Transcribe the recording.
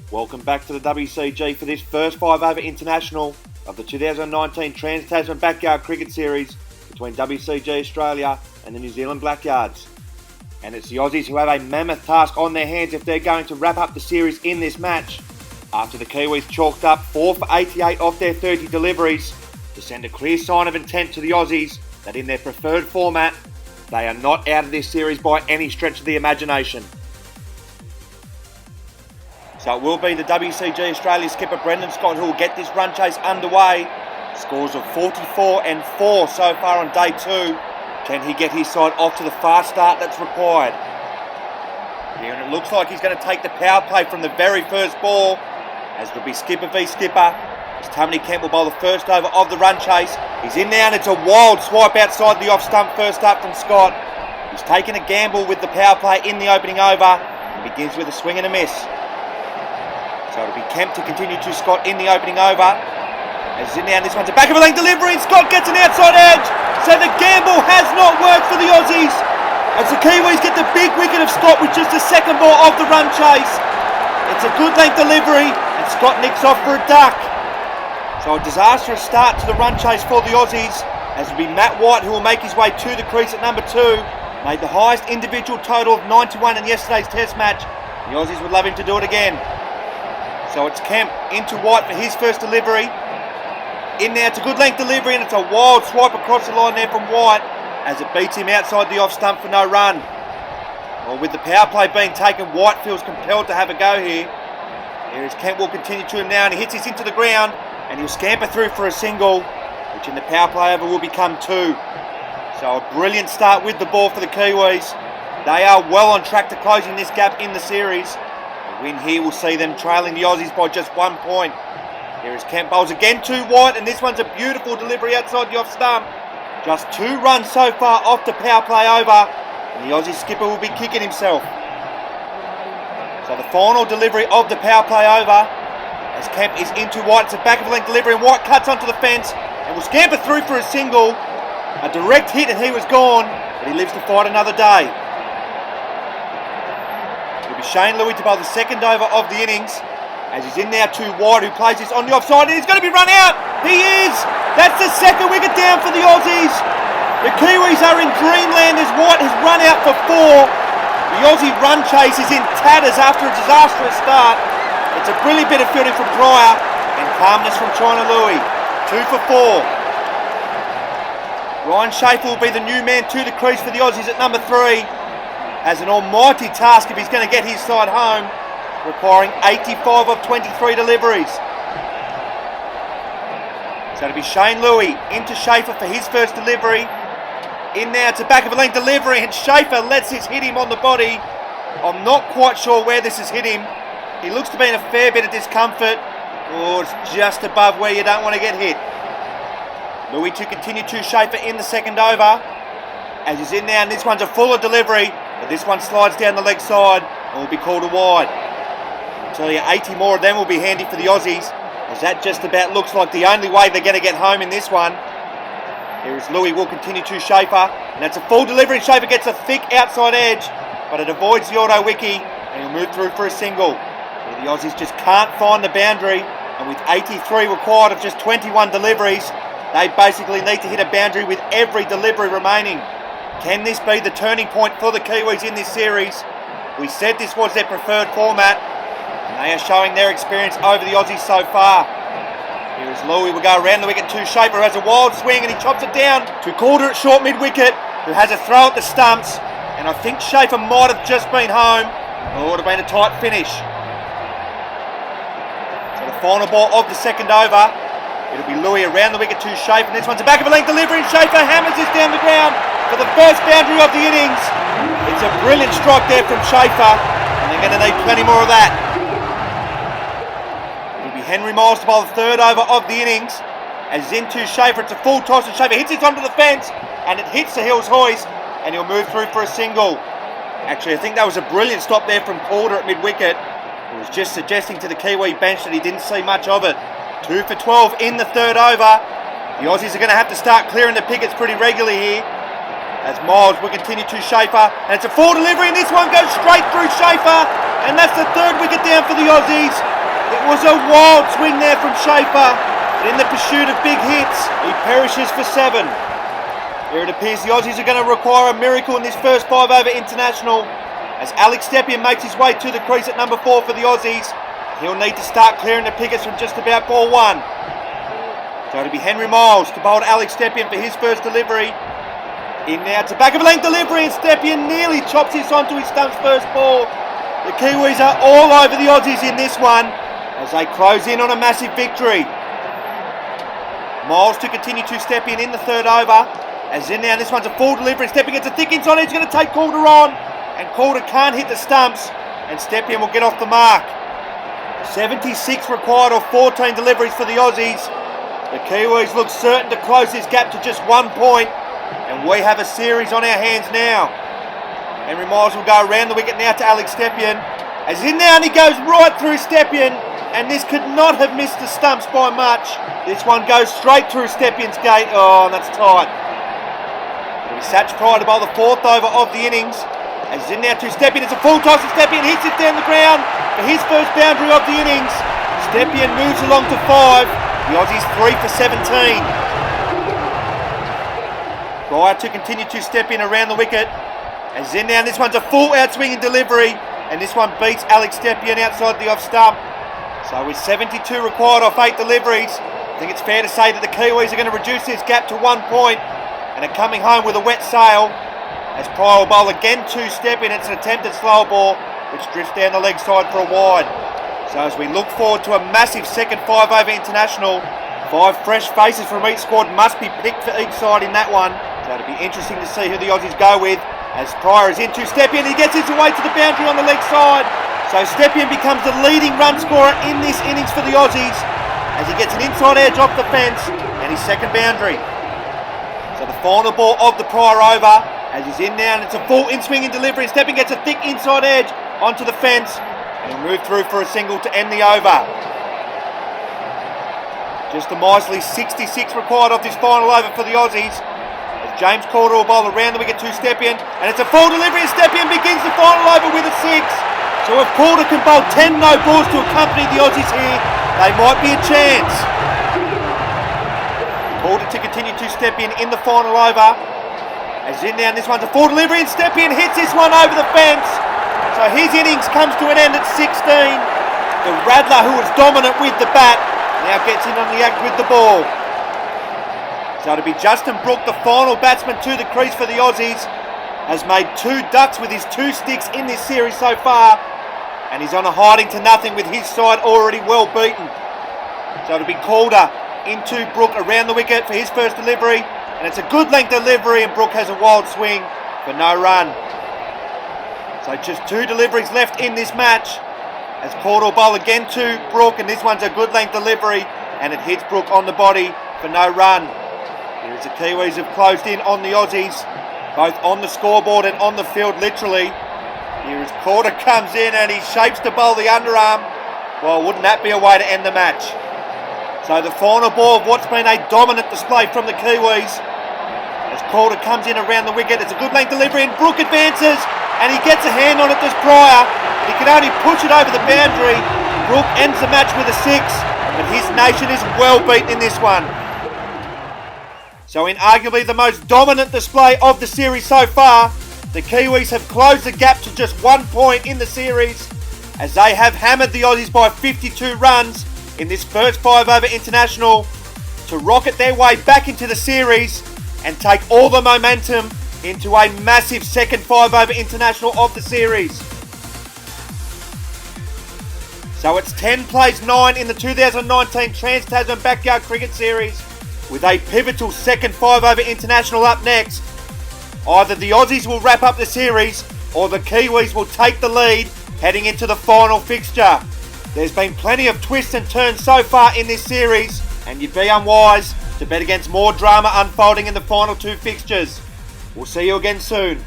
Welcome back to the WCG for this first 5-over international of the 2019 Trans-Tasman Backyard Cricket Series between WCG Australia and the New Zealand Blackyards. And it's the Aussies who have a mammoth task on their hands if they're going to wrap up the series in this match, after the Kiwis chalked up 4 for 88 off their 30 deliveries to send a clear sign of intent to the Aussies that in their preferred format, they are not out of this series by any stretch of the imagination. So it will be the WCG Australia skipper Brendan Scott who will get this run chase underway. Scores of 44 and 4 so far on day 2. Can he get his side off to the fast start that's required? Here, and it looks like he's going to take the power play from the very first ball, as it'll be skipper v skipper. As Tammany Kemp will bowl the first over of the run chase. He's in now and it's a wild swipe outside the off stump first up from Scott. He's taken a gamble with the power play in the opening over and begins with a swing and a miss. So it'll be Kemp to continue to Scott in the opening over. As in now, this one's a back of a length delivery and Scott gets an outside edge. So the gamble has not worked for the Aussies, as the Kiwis get the big wicket of Scott with just the second ball of the run chase. It's a good length delivery and Scott nicks off for a duck. So a disastrous start to the run chase for the Aussies, as it'll be Matt White who will make his way to the crease at number 2. Made the highest individual total of 91 in yesterday's test match. The Aussies would love him to do it again. So it's Kemp into White for his first delivery. In there, it's a good length delivery and it's a wild swipe across the line there from White as it beats him outside the off stump for no run. Well, with the power play being taken, White feels compelled to have a go here. Here is Kemp will continue to him now and he hits this into the ground and he'll scamper through for a single, which in the power play over will become 2. So a brilliant start with the ball for the Kiwis. They are well on track to closing this gap in the series. A win here will see them trailing the Aussies by just 1 point. Here is Kemp bowls again to White and this one's a beautiful delivery outside the off stump. Just 2 runs so far off the power play over and the Aussie skipper will be kicking himself. So the final delivery of the power play over as Kemp is into White. It's a back of a length delivery and White cuts onto the fence and will scamper through for a single. A direct hit and he was gone, but he lives to fight another day. It'll be Shane Louis to bowl the second over of the innings, as he's in now to White who plays this on the offside and he's going to be run out. He is! That's the second wicket down for the Aussies. The Kiwis are in dreamland as White has run out for 4. The Aussie run chase is in tatters after a disastrous start. It's a brilliant bit of fielding from Pryor and calmness from China Louis. 2 for 4. Ryan SCHAEFER will be the new man to the crease for the Aussies at number 3. Has an almighty task if he's going to get his side home, requiring 85 of 23 deliveries. So it'll be Shane Louis into SCHAEFER for his first delivery. In now to back of a length delivery and SCHAEFER lets this hit him on the body. I'm not quite sure where this has hit him. He looks to be in a fair bit of discomfort. Oh, it's just above where you don't want to get hit. Louis to continue to SCHAEFER in the second over. As he's in now and this one's a fuller delivery, but this one slides down the leg side and will be called a wide. I'll tell you, 80 more of them will be handy for the Aussies, as that just about looks like the only way they're going to get home in this one. Here is Louis will continue to SCHAEFER, and that's a full delivery and SCHAEFER gets a thick outside edge, but it avoids the auto wiki and he'll move through for a single. Here the Aussies just can't find the boundary, and with 83 required of just 21 deliveries, they basically need to hit a boundary with every delivery remaining. Can this be the turning point for the Kiwis in this series? We said this was their preferred format, and they are showing their experience over the Aussies so far. Here is Louis, will go around the wicket to SCHAEFER, who has a wild swing and he chops it down to Calder at short mid-wicket, who has a throw at the stumps, and I think SCHAEFER might have just been home, or it would have been a tight finish. So the final ball of the second over, it'll be Louis around the wicket to SCHAEFER, and this one's a back of a length delivery and SCHAEFER hammers this down the ground for the first boundary of the innings. It's a brilliant strike there from SCHAEFER, and they're going to need plenty more of that. Henry Miles to bowl the third over of the innings. As into SCHAEFER, it's a full toss and SCHAEFER hits it onto the fence and it hits the Hills hoist and he'll move through for a single. Actually, I think that was a brilliant stop there from Calder at mid-wicket. He was just suggesting to the Kiwi bench that he didn't see much of it. 2 for 12 in the third over. The Aussies are going to have to start clearing the pickets pretty regularly here, as Miles will continue to SCHAEFER, and it's a full delivery and this one goes straight through SCHAEFER, and that's the third wicket down for the Aussies. It was a wild swing there from SCHAEFER, but in the pursuit of big hits, he perishes for 7. Here it appears the Aussies are going to require a miracle in this first 5-over international, as STEPIEN makes his way to the crease at number 4 for the Aussies. He'll need to start clearing the pickets from just about ball 1. So it'll be Henry Miles to bowl STEPIEN for his first delivery. In now to back of a length delivery, and STEPIEN nearly chops this onto his stump's first ball. The Kiwis are all over the Aussies in this one as they close in on a massive victory. Miles to continue to STEPIEN in the 3rd over. As in now, this one's a full delivery. STEPIEN gets a thick inside edge, going to take Calder on, and Calder can't hit the stumps, and STEPIEN will get off the mark. 76 required of 14 deliveries for the Aussies. The Kiwis look certain to close this gap to just 1 point, and we have a series on our hands now. Henry Miles will go around the wicket now to STEPIEN. As in now, and he goes right through STEPIEN, and this could not have missed the stumps by much. This one goes straight through STEPIEN's gate. Oh, that's tight. It'll be Satch Pryor to bowl the 4th over of the innings. As in now to STEPIEN, it's a full toss, and STEPIEN hits it down the ground for his first boundary of the innings. STEPIEN moves along to 5. The Aussies 3 for 17. Pryor to continue to STEPIEN around the wicket. As in now, this one's a full outswinging delivery, and this one beats STEPIEN outside the off stump. So with 72 required off 8 deliveries, I think it's fair to say that the Kiwis are going to reduce this gap to 1 point and are coming home with a wet sail. As Pryor will bowl again to STEPIEN, it's an attempted slow ball which drifts down the leg side for a wide. So as we look forward to a massive second 5-over international, 5 fresh faces from each squad must be picked for each side in that one. So it'll be interesting to see who the Aussies go with. As Pryor is into STEPIEN, he gets his way to the boundary on the leg side. So STEPIEN becomes the leading run scorer in this innings for the Aussies as he gets an inside edge off the fence and his second boundary. So the final ball of the Pryor over, as he's in now, and it's a full in-swinging delivery. STEPIEN gets a thick inside edge onto the fence, and he'll move through for a single to end the over. Just a miserly 66 required off this final over for the Aussies. As James Calder will bowl around the wicket to STEPIEN, and it's a full delivery, and STEPIEN begins the final over with a 6. So if Calder can bowl 10 no balls to accompany the Aussies here, they might be a chance. Calder to continue to STEPIEN in the final over. As in now, and this one's a full delivery, and STEPIEN hits this one over the fence. So his innings comes to an end at 16. The Rattler, who was dominant with the bat, now gets in on the act with the ball. So it'll be Justin Brooke, the final batsman to the crease for the Aussies, has made 2 ducks with his 2 sticks in this series so far, and he's on a hiding to nothing with his side already well beaten. So it'll be Calder into Brooke around the wicket for his first delivery, and it's a good length delivery, and Brooke has a wild swing for no run. So just 2 deliveries left in this match as Calder will bowl again to Brooke, and this one's a good length delivery, and it hits Brooke on the body for no run. Here as the Kiwis have closed in on the Aussies, both on the scoreboard and on the field literally. Here as Calder comes in and he shapes to bowl the underarm. Well, wouldn't that be a way to end the match? So the final ball of what's been a dominant display from the Kiwis. As Calder comes in around the wicket, it's a good length delivery, and Brooke advances, and he gets a hand on it, does Pryor. He can only push it over the boundary. Brooke ends the match with a 6, but his nation is well beaten in this one. So in arguably the most dominant display of the series so far, the Kiwis have closed the gap to just 1 point in the series as they have hammered the Aussies by 52 runs in this first 5-over international to rocket their way back into the series and take all the momentum into a massive second 5-over international of the series. So it's 10 plays 9 in the 2019 Trans-Tasman Backyard Cricket Series, with a pivotal second 5-over international up next. Either the Aussies will wrap up the series or the Kiwis will take the lead heading into the final fixture. There's been plenty of twists and turns so far in this series, and you'd be unwise to bet against more drama unfolding in the final 2 fixtures. We'll see you again soon.